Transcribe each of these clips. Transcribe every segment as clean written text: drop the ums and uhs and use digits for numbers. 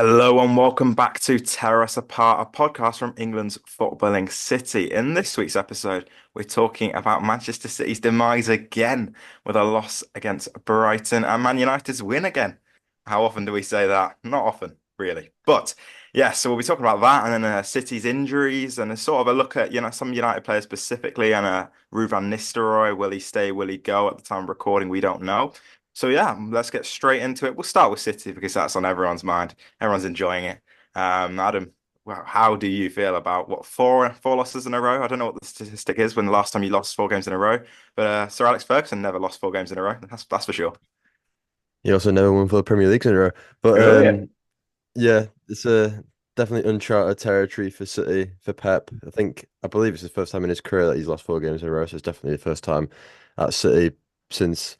Hello and welcome back to Tear Us Apart, a podcast from England's footballing city. In this week's episode, we're talking about Manchester City's demise again with a loss against Brighton and Man United's win again. How often do we say that? Not often, really. But yeah, so we'll be talking about that and then City's injuries and a sort of a look at, some United players specifically and Ruud van Nistelrooy. Will he stay? Will he go? At the time of recording, we don't know. So yeah, let's get straight into it. We'll start with City because that's on everyone's mind. Everyone's enjoying it. Adam, well, how do you feel about what four losses in a row? I don't know what the statistic is when the last time you lost four games in a row, but Sir Alex Ferguson never lost four games in a row. That's for sure. He also never won for the Premier League in a row. But Oh yeah. yeah, it's a definitely uncharted territory for City, for Pep. I believe it's the first time in his career that he's lost four games in a row, so it's definitely the first time at City since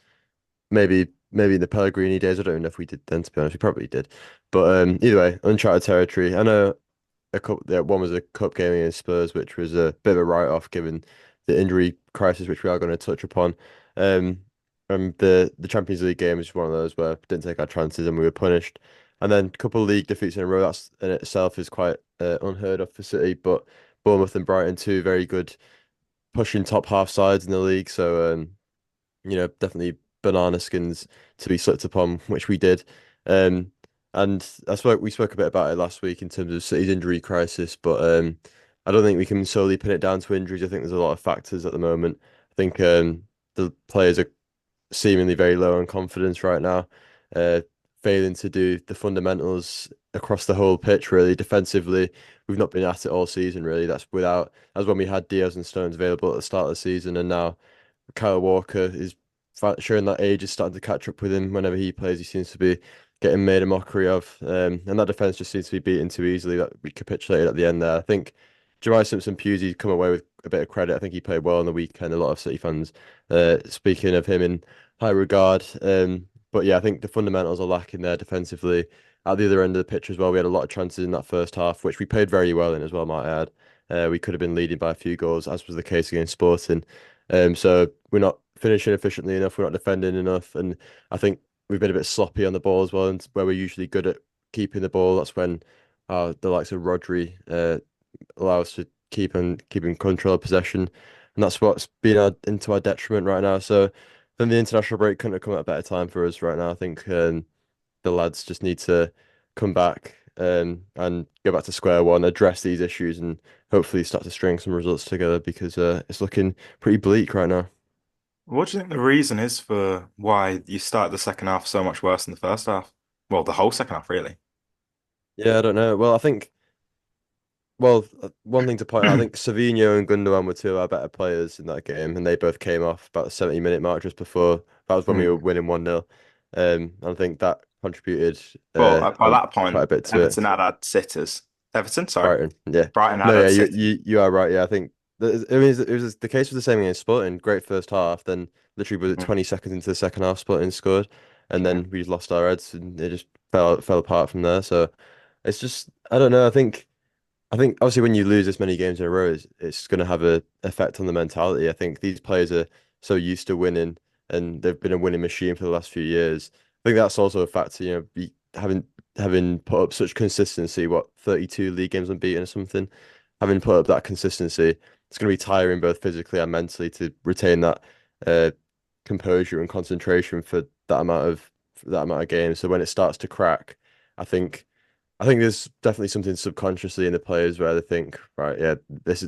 maybe in the Pellegrini days. I don't know if we did then, to be honest. We probably did. But either way, uncharted territory. I know one was a cup game against Spurs, which was a bit of a write-off given the injury crisis, which we are going to touch upon. Um, and the Champions League game is one of those where we didn't take our chances and we were punished. And then a couple of league defeats in a row. That's in itself is quite unheard of for City. But Bournemouth and Brighton, two very good pushing top half sides in the league. So definitely banana skins to be slipped upon, which we did. Um, and we spoke a bit about it last week in terms of City's injury crisis, but I don't think we can solely pin it down to injuries. I think there's a lot of factors at the moment. I think the players are seemingly very low on confidence right now, uh, failing to do the fundamentals across the whole pitch, really. Defensively, we've not been at it all season, really. That's when we had Diaz and Stones available at the start of the season, and now Kyle Walker is showing that age is starting to catch up with him. Whenever he plays, he seems to be getting made a mockery of. And that defense just seems to be beaten too easily. That we capitulated at the end there. I think Jemai Simpson-Pusey's come away with a bit of credit. I think he played well on the weekend. A lot of City fans speaking of him in high regard. But yeah, I think the fundamentals are lacking there defensively. At the other end of the pitch as well, we had a lot of chances in that first half, which we played very well in as well, might I add. We could have been leading by a few goals, as was the case against Sporting. So we're not finishing efficiently enough. We're not defending enough, and I think we've been a bit sloppy on the ball as well. And where we're usually good at keeping the ball, that's when the likes of Rodri allow us to keeping control of possession, and that's what's been into our detriment right now. So then the international break couldn't have come at a better time for us right now. I think the lads just need to come back and go back to square one, address these issues, and hopefully start to string some results together because it's looking pretty bleak right now. What do you think the reason is for why you started the second half so much worse than the first half? Well, the whole second half, really. Yeah, I don't know. One thing to point out, I think Savinho and Gundogan were two of our better players in that game, and they both came off about the 70-minute mark just before. That was when we were Hmm. winning 1-0. And I think that contributed Well, by that quite point, a bit to it. Everton had sitters. Everton, sorry. Brighton, yeah. Brighton No, yeah, had sitters. you are right. Yeah, I think the case was the same against Sporting. Great first half, then literally was it Hmm. 20 seconds into the second half, Sporting scored, and Yeah. then we just lost our heads and it just fell apart from there. So it's just I don't know. I think obviously when you lose this many games in a row, it's going to have a effect on the mentality. I think these players are so used to winning, and they've been a winning machine for the last few years. I think that's also a factor. Having put up such consistency, what 32 league games unbeaten or something, having put up that consistency, it's going to be tiring both physically and mentally to retain that uh, composure and concentration for that amount of games. So when it starts to crack, I think. I think there's definitely something subconsciously in the players where they think, right, yeah,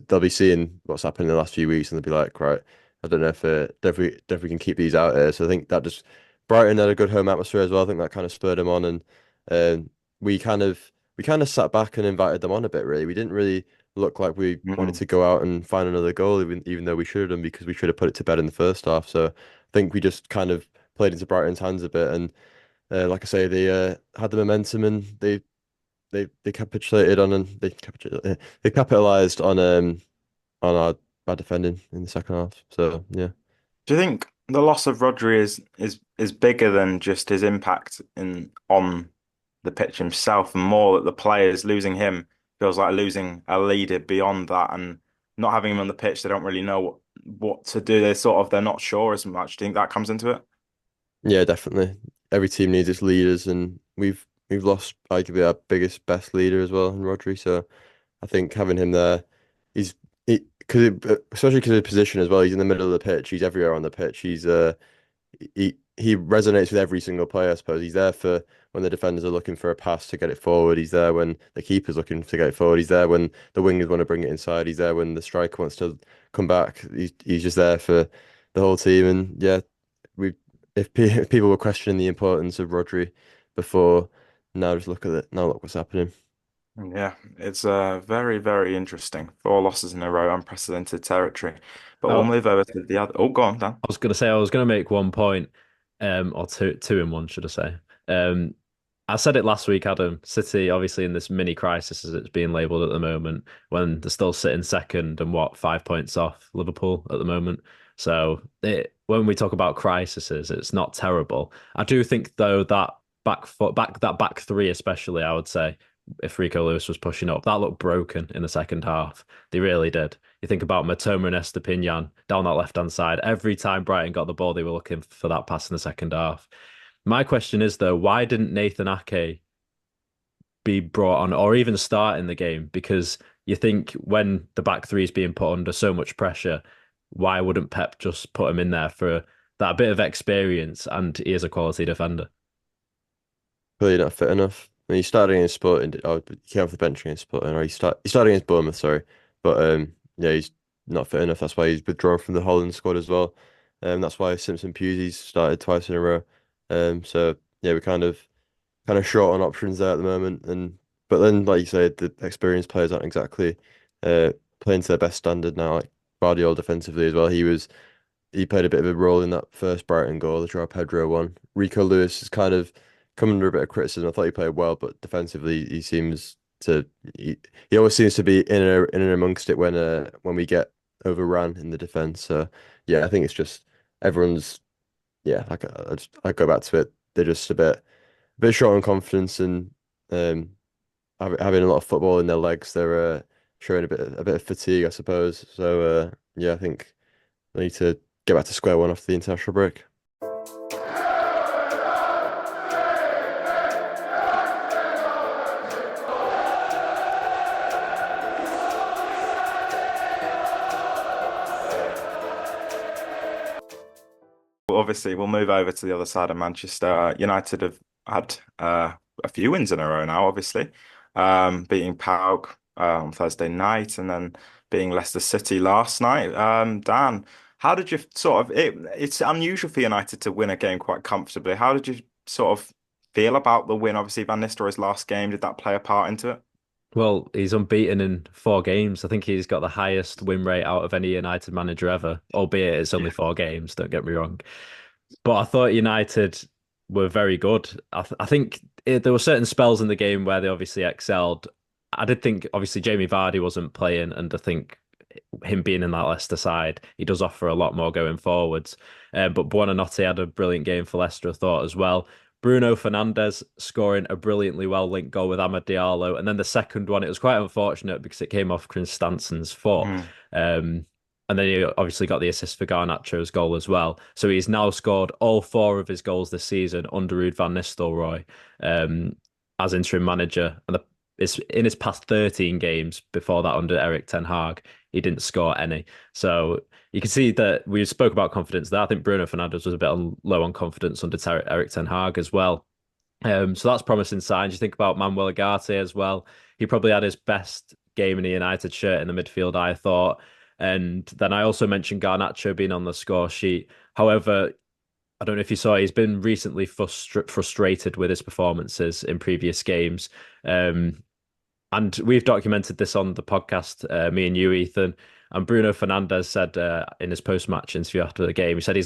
they'll be seeing what's happened in the last few weeks and they'll be like, right, I don't know if if we can keep these out here. So I think that just Brighton had a good home atmosphere as well. I think that kind of spurred them on, and um, we kind of we kind of sat back and invited them on a bit. Really, we didn't really look like we wanted Hmm. to go out and find another goal, even though we should have done because we should have put it to bed in the first half. So I think we just kind of played into Brighton's hands a bit, and like I say, they had the momentum and they capitulated on and they capitalized on our defending in the second half. So yeah. Do you think the loss of Rodri is bigger than just his impact in on the pitch himself, and more that the players losing him feels like losing a leader beyond that, and not having him on the pitch, they don't really know what to do. They're not sure as much. Do you think that comes into it? Yeah, definitely. Every team needs its leaders, and we've lost arguably our biggest, best leader as well, in Rodri. So I think having him there, he's because especially because of his position as well. He's in the middle of the pitch. He's everywhere on the pitch. He resonates with every single player, I suppose. He's there for when the defenders are looking for a pass to get it forward. He's there when the keeper's looking to get it forward. He's there when the wingers want to bring it inside. He's there when the striker wants to come back. He's just there for the whole team. And yeah, we if people were questioning the importance of Rodri before, now just look at it. Now look what's happening. Yeah, it's very, very interesting. Four losses in a row, unprecedented territory. But we'll Oh, move over to the other. Oh, go on, Dan. I was going to say I was going to make one point, or two in one, should I say? Um, I said it last week, Adam. City, obviously, in this mini crisis as it's being labelled at the moment, when they're still sitting second and what 5 points off Liverpool at the moment. So when we talk about crises, it's not terrible. I do think though that back three, especially, I would say, if Rico Lewis was pushing up, that looked broken in the second half. They really did. You think about Matoma and Estepinian down that left-hand side. Every time Brighton got the ball, they were looking for that pass in the second half. My question is, though, why didn't Nathan Ake be brought on or even start in the game? Because you think when the back three is being put under so much pressure, why wouldn't Pep just put him in there for that bit of experience? And he is a quality defender. Clearly not fit enough. I mean, he started against Sporting, or he came off the bench against Sporting, or he started against Bournemouth, sorry. But yeah, he's not fit enough. That's why he's withdrawn from the Holland squad as well. That's why Simpson Pusey's started twice in a row. So yeah, we're kind of short on options there at the moment. And but then, like you said, the experienced players aren't exactly playing to their best standard now. Like Guardiola defensively as well. He played a bit of a role in that first Brighton goal, the Joao Pedro one. Rico Lewis is kind of come under a bit of criticism. I thought he played well, but defensively he seems to he always seems to be in and amongst it when we get overrun in the defense. So yeah, I think it's just everyone's yeah, like I go back to it. They're just a bit short on confidence and um having a lot of football in their legs. They're showing a bit of fatigue, I suppose. So yeah, I think they need to get back to square one after the international break. Well, obviously, we'll move over to the other side of Manchester. United have had a few wins in a row now, obviously. Beating PAOK on Thursday night and then beating Leicester City last night. Dan, how did you it's unusual for United to win a game quite comfortably. How did you sort of feel about the win? Obviously, Van Nistelrooy's last game, did that play a part into it? Well, he's unbeaten in 4 games. I think he's got the highest win rate out of any United manager ever, albeit it's only 4 games, don't get me wrong. But I thought United were very good. I think there were certain spells in the game where they obviously excelled. I did think obviously Jamie Vardy wasn't playing, and I think him being in that Leicester side, he does offer a lot more going forwards. But Buonanotte had a brilliant game for Leicester, I thought, as well. Bruno Fernandes scoring a brilliantly well linked goal with Amad Diallo. And then the second one, it was quite unfortunate because it came off Chris Stanson's foot. Mm. And then he obviously got the assist for Garnacho's goal as well. So he's now scored all four of his goals this season under Ruud van Nistelrooy as interim manager. And it's in his past 13 games before that under Eric Ten Hag, he didn't score any. So you can see that we spoke about confidence there. I think Bruno Fernandes was a bit low on confidence under Eric Ten Hag as well. So that's promising signs. You think about Manuel Ugarte as well. He probably had his best game in a United shirt in the midfield, I thought. And then I also mentioned Garnacho being on the score sheet. However, I don't know if you saw, he's been recently frustrated with his performances in previous games. And we've documented this on the podcast, me and you, Ethan. And Bruno Fernandes said in his post-match interview after the game, he said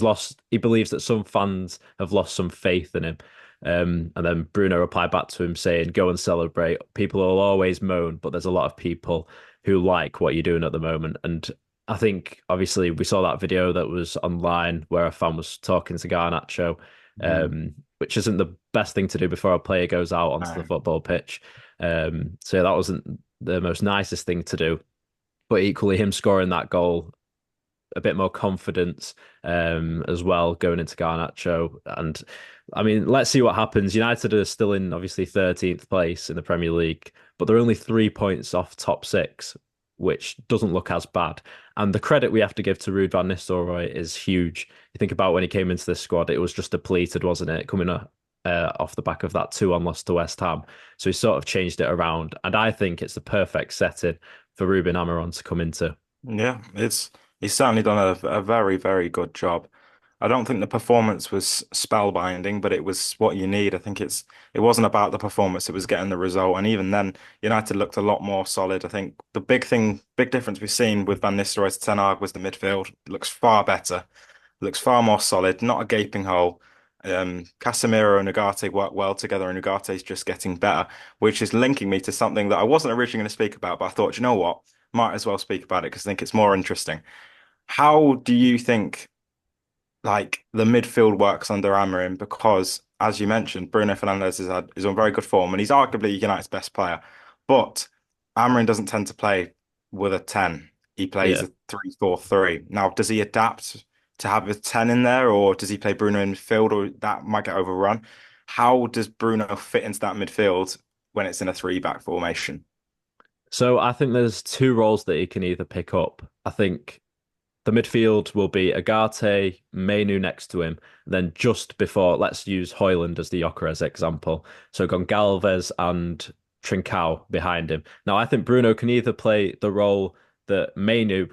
he believes that some fans have lost some faith in him. And then Bruno replied back to him saying, go and celebrate. People will always moan, but there's a lot of people who like what you're doing at the moment. And I think, obviously, we saw that video that was online where a fan was talking to Garnacho, Mm. which isn't the best thing to do before a player goes out onto the No. football pitch. So that wasn't the most nicest thing to do. But equally, him scoring that goal, a bit more confidence as well going into Garnacho. And I mean, let's see what happens. United are still in obviously 13th place in the Premier League, but they're only 3 points off top six, which doesn't look as bad. And the credit we have to give to Ruud van Nistelrooy is huge. You think about when he came into this squad, it was just depleted, wasn't it? Coming off the back of that 2-1 loss to West Ham. So he sort of changed it around. And I think it's the perfect setting for Ruben Amorim to come into. Yeah, he's certainly done a very, very good job. I don't think the performance was spellbinding, but it was what you need. I think it wasn't about the performance, it was getting the result. And even then, United looked a lot more solid. I think the big difference we've seen with Van Nistelrooy to Ten Hag was the midfield. It looks far better, looks far more solid, not a gaping hole. Casemiro and Ugarte work well together, and Ugarte's just getting better, which is linking me to something that I wasn't originally going to speak about, but I thought, you know what? Might as well speak about it because I think it's more interesting. How do you think like the midfield works under Amorim? Because as you mentioned, Bruno Fernandes is on very good form and he's arguably United's best player. But Amorim doesn't tend to play with a 10. He plays Yeah. a 3-4-3. Now, does he adapt to have a 10 in there, or does he play Bruno in midfield, or that might get overrun? How does Bruno fit into that midfield when it's in a three-back formation? So I think there's two roles that he can either pick up. I think the midfield will be Agate, Mainu next to him. Then just before, let's use Hoyland as the Gyökeres example. So Gonçalves and Trincao behind him. Now, I think Bruno can either play the role that Mainu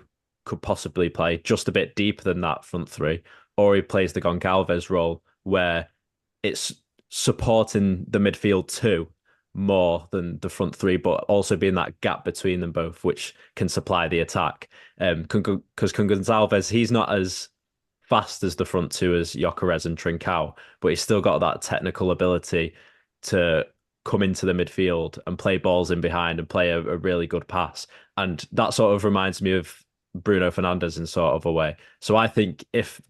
could possibly play, just a bit deeper than that front three, or he plays the Gonçalves role where it's supporting the midfield too more than the front three, but also being that gap between them both, which can supply the attack. Because Gonçalves, he's not as fast as the front two as Gyökeres and Trincao, but he's still got that technical ability to come into the midfield and play balls in behind and play a really good pass. And that sort of reminds me of Bruno Fernandes in sort of a way. So I think if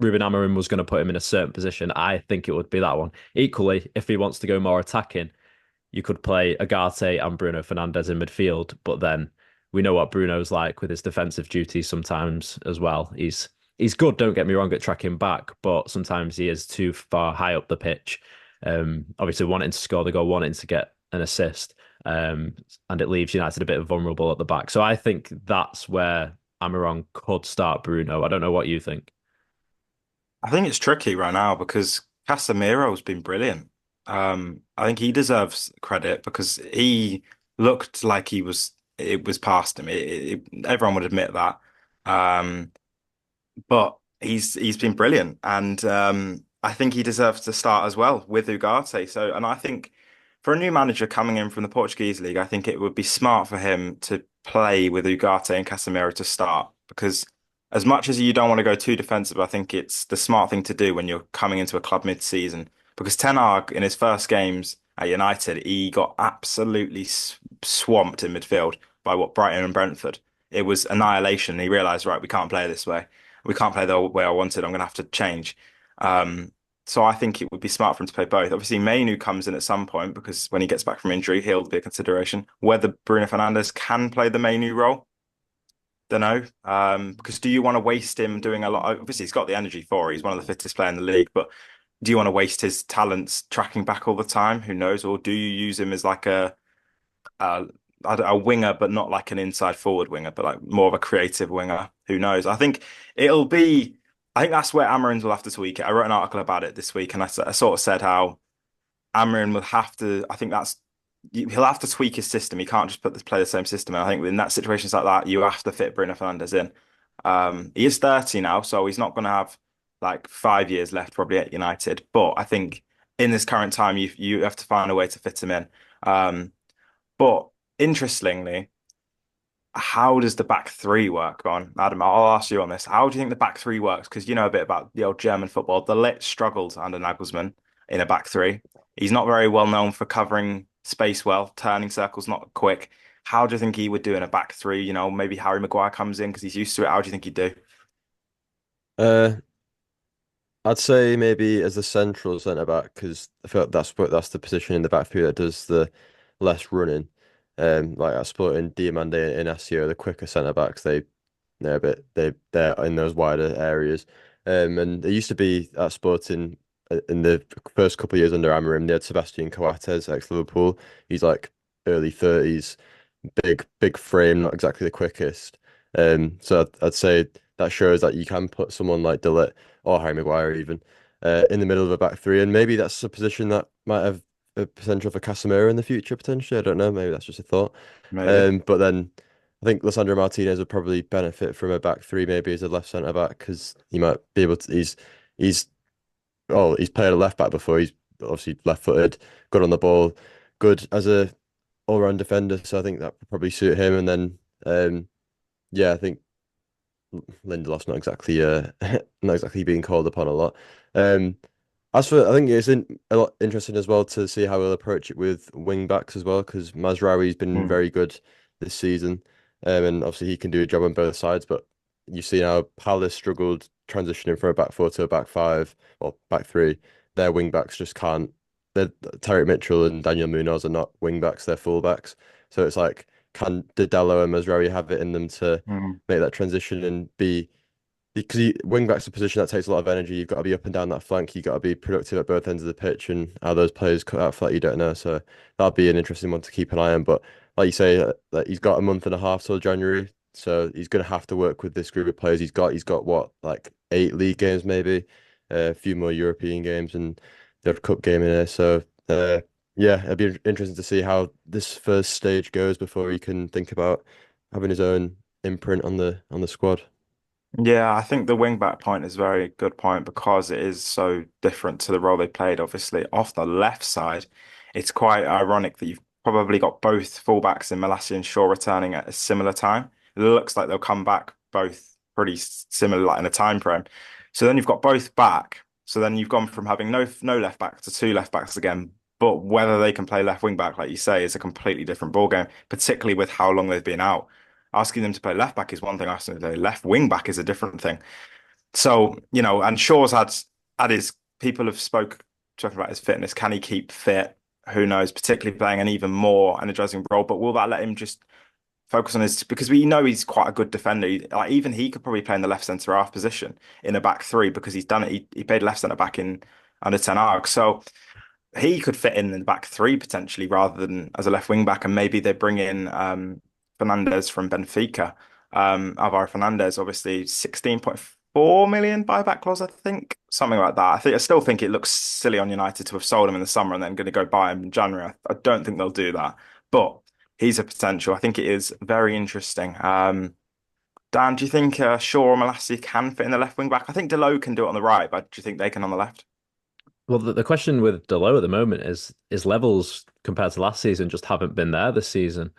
Ruben Amorim was going to put him in a certain position, I think it would be that one. Equally, if he wants to go more attacking, you could play Agate and Bruno Fernandes in midfield, but then we know what Bruno's like with his defensive duties sometimes as well. He's good, don't get me wrong, at tracking back, but sometimes he is too far high up the pitch. Obviously wanting to score the goal, wanting to get an assist, and it leaves United a bit vulnerable at the back. So I think that's where Amorim could start Bruno. I don't know what you think. I think it's tricky right now because Casemiro's been brilliant. I think he deserves credit because he looked like it was past him. Everyone would admit that. Um, but he's been brilliant, and I think he deserves to start as well with Ugarte. So, and I think for a new manager coming in from the Portuguese league, I think it would be smart for him to play with Ugarte and Casemiro to start because as much as you don't want to go too defensive, I think it's the smart thing to do when you're coming into a club mid-season. Because Ten Hag in his first games at United, he got absolutely swamped in midfield by what Brighton and Brentford. It was annihilation. He realized, right, we can't play this way. We can't play the way I wanted. I'm going to have to change. Um, so I think it would be smart for him to play both. Obviously, Mainu comes in at some point because when he gets back from injury, he'll be a consideration. Whether Bruno Fernandes can play the Mainu role, don't know. Because do you want to waste him doing a lot? Obviously, he's got the energy for it. He's one of the fittest players in the league, but do you want to waste his talents tracking back all the time? Who knows? Or do you use him as like a a winger, but not like an inside forward winger, but like more of a creative winger? Who knows? I think it'll be. I think that's where Amarin's will have to tweak it. I wrote an article about it this week, and I sort of said how Amarin will have to. I think that's he'll have to tweak his system. He can't just play the same system. And I think in that situations like that, you have to fit Bruno Fernandes in. He is 30 now, so he's not going to have like 5 years left probably at United. But I think in this current time, you have to find a way to fit him in. But interestingly, how does the back three work on Adam? I'll ask you on this. How do you think the back three works? Because you know a bit about the old German football. The Lit struggled under Nagelsmann in a back three. He's not very well known for covering space well, turning circles not quick. How do you think he would do in a back three? You know, maybe Harry Maguire comes in because he's used to it. How do you think he'd do? Uh, I'd say maybe as a central centre back because I feel like that's the position in the back three that does the less running. Like I suppose in Diomande and Asio, the quicker centre backs, they're a bit they're in those wider areas. And it used to be at Sporting. in the first couple of years under Amorim, they had Sebastian Coates, ex-Liverpool. He's like early 30s, big frame, not exactly the quickest. So I'd say that shows that you can put someone like De Ligt or Harry Maguire even in the middle of a back three, and maybe that's a position that might have a potential for Casemiro in the future, potentially. I don't know. Maybe that's just a thought. Maybe. But then I think Lissandro Martinez would probably benefit from a back three, maybe as a left centre back, because he might be able to. He's he's played a left back before. He's obviously left footed, good on the ball, good as a all round defender. So I think that would probably suit him. And then yeah, I think Lindelof's not exactly not exactly being called upon a lot. Um, as for I think it's a lot interesting as well to see how he'll approach it with wing backs as well, because Mazraoui's been Mm. very good this season, and obviously he can do a job on both sides. But you see how Palace struggled transitioning from a back four to a back five or back three. Their wing backs just can't. Tarek Mitchell and Daniel Munoz are not wing backs; they're full backs. So it's like, can Didello and Mazraoui have it in them to Mm. make that transition and be because wing back's a position that takes a lot of energy. You've got to be up and down that flank. You've got to be productive at both ends of the pitch, and how those players cut out flat, you don't know. So that'll be an interesting one to keep an eye on. But like you say, that he's got a month and a half till January, so he's going to have to work with this group of players. He's got what, like 8 league games maybe, a few more European games, and the Cup game in there. So yeah, it'll be interesting to see how this first stage goes before he can think about having his own imprint on the squad. Yeah, I think the wing back point is a very good point because it is so different to the role they played. Obviously, off the left side, it's quite ironic that you've probably got both fullbacks in Malacia and Shaw returning at a similar time. It looks like they'll come back both pretty similar, like in a time frame. So then you've got both back. So then you've gone from having no left back to two left backs again. But whether they can play left wing back, like you say, is a completely different ballgame, particularly with how long they've been out. Asking them to play left back is one thing. Asking them to play left wing back is a different thing. So, and Shaw's had his people have talking about his fitness. Can he keep fit? Who knows? Particularly playing an even more energizing role. But will that let him just focus on his because we know he's quite a good defender. Like even he could probably play in the left centre half position in a back three because he's done it. He played left centre back in under 10 arc. So he could fit in the back three potentially rather than as a left wing back, and maybe they bring in Fernandes from Benfica. Alvaro Fernandes, obviously 16.4 million buyback clause, I think, something like that. I still think it looks silly on United to have sold him in the summer and then going to go buy him in January. I don't think they'll do that, but he's a potential. I think it is very interesting. Dan, do you think Shaw or Malacia can fit in the left wing back? I think Delo can do it on the right, but do you think they can on the left? Well, the question with Delo at the moment is his levels compared to last season just haven't been there this season.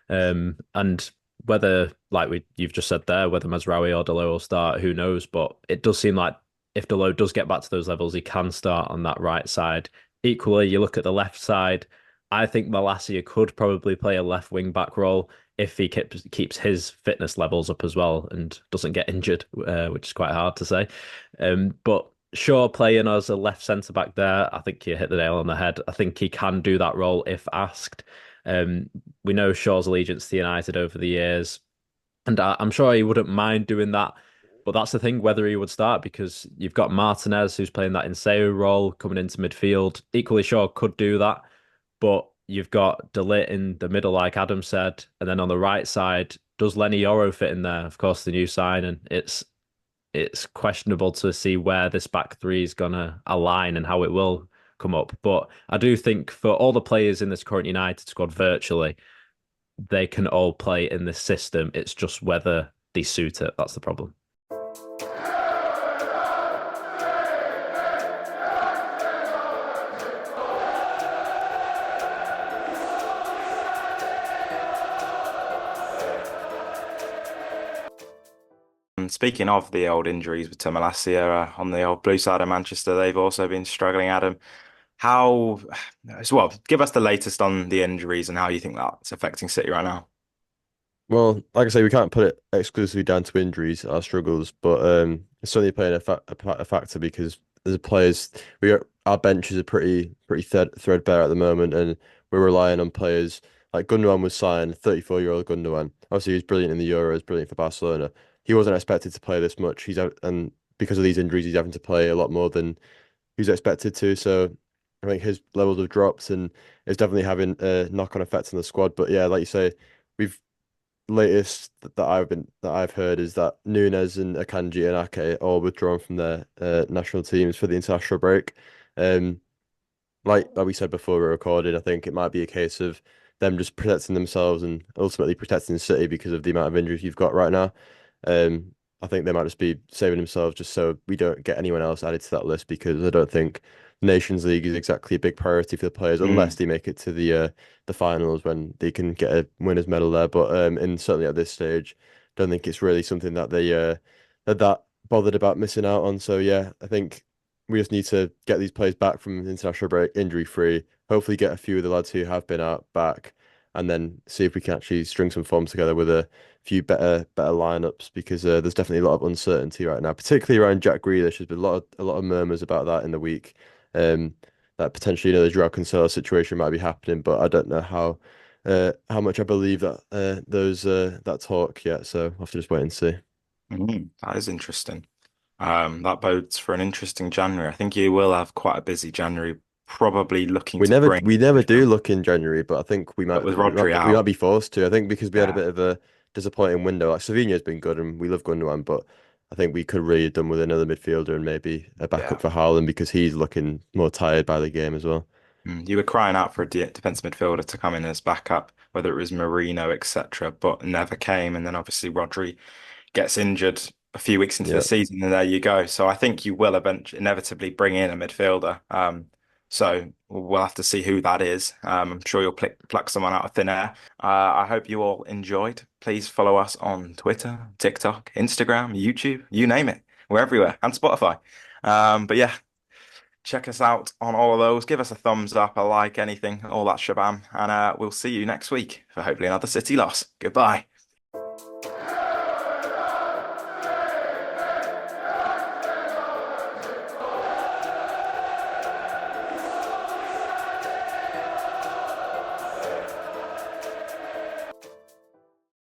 And whether, like you've just said there, whether Mazraoui or Delo will start, who knows? But it does seem like if Delo does get back to those levels, he can start on that right side. Equally, you look at the left side. I think Malacia could probably play a left wing back role if he keeps his fitness levels up as well and doesn't get injured, which is quite hard to say. But Shaw playing as a left centre back there, I think you hit the nail on the head. I think he can do that role if asked. We know Shaw's allegiance to United over the years, and I'm sure he wouldn't mind doing that. But that's the thing, whether he would start, because you've got Martinez who's playing that Inseo role coming into midfield. Equally, Shaw could do that, but you've got De Ligt in the middle, like Adam said, and then on the right side, does Lenny Yoro fit in there? Of course, the new sign, and it's questionable to see where this back three is gonna align and how it will come up. But I do think for all the players in this current United squad, virtually, they can all play in this system. It's just whether they suit it. That's the problem. And speaking of the old injuries with Malacia on the old blue side of Manchester, they've also been struggling, Adam. How, well, give us the latest on the injuries and how you think that's affecting City right now. Well, like I say, we can't put it exclusively down to injuries, our struggles, but it's certainly playing a factor because as players, our benches are pretty threadbare at the moment, and we're relying on players like Gundogan was signed, 34-year-old Gundogan. Obviously, he was brilliant in the Euros, brilliant for Barcelona. He wasn't expected to play this much. And because of these injuries, he's having to play a lot more than who's expected to. So I think his levels have dropped and it's definitely having a knock-on effect on the squad. But yeah, like you say, we've latest that I've heard is that Nunes and Akanji and Ake all withdrawn from their national teams for the international break. Um, like we said before we recorded, I think it might be a case of them just protecting themselves and ultimately protecting City because of the amount of injuries you've got right now. Um, I think they might just be saving themselves just so we don't get anyone else added to that list because I don't think Nations League is exactly a big priority for the players unless Mm. they make it to the finals when they can get a winners medal there. But and certainly at this stage, don't think it's really something that that bothered about missing out on. So yeah, I think we just need to get these players back from the international break injury free. Hopefully, get a few of the lads who have been out back, and then see if we can actually string some form together with a few better lineups because there's definitely a lot of uncertainty right now, particularly around Jack Grealish. There's been a lot of murmurs about that in the week. Um, that potentially the Joao Cancelo situation might be happening, but I don't know how much I believe that those that talk yet. So I'll have to just wait and see. That is interesting. That bodes for an interesting January. I think you will have quite a busy January, probably looking We to never bring we never do midfield. look in January, but I think But with Rodri we might out, be forced to. I think because we had a yeah, bit of a disappointing window. Like Savinho's been good and we love Gundogan, but I think we could really have done with another midfielder and maybe a backup yeah. for Haaland because he's looking more tired by the game as well. You were crying out for a defensive midfielder to come in as backup, whether it was Marino, etc., but never came. And then obviously Rodri gets injured a few weeks into the Yeah. season, and there you go. So I think you will eventually inevitably bring in a midfielder. So we'll have to see who that is. I'm sure you'll pluck someone out of thin air. I hope you all enjoyed. Please follow us on Twitter, TikTok, Instagram, YouTube, you name it. We're everywhere, and Spotify. But yeah, check us out on all of those. Give us a thumbs up, a like, anything, all that shabam. And we'll see you next week for hopefully another City loss. Goodbye.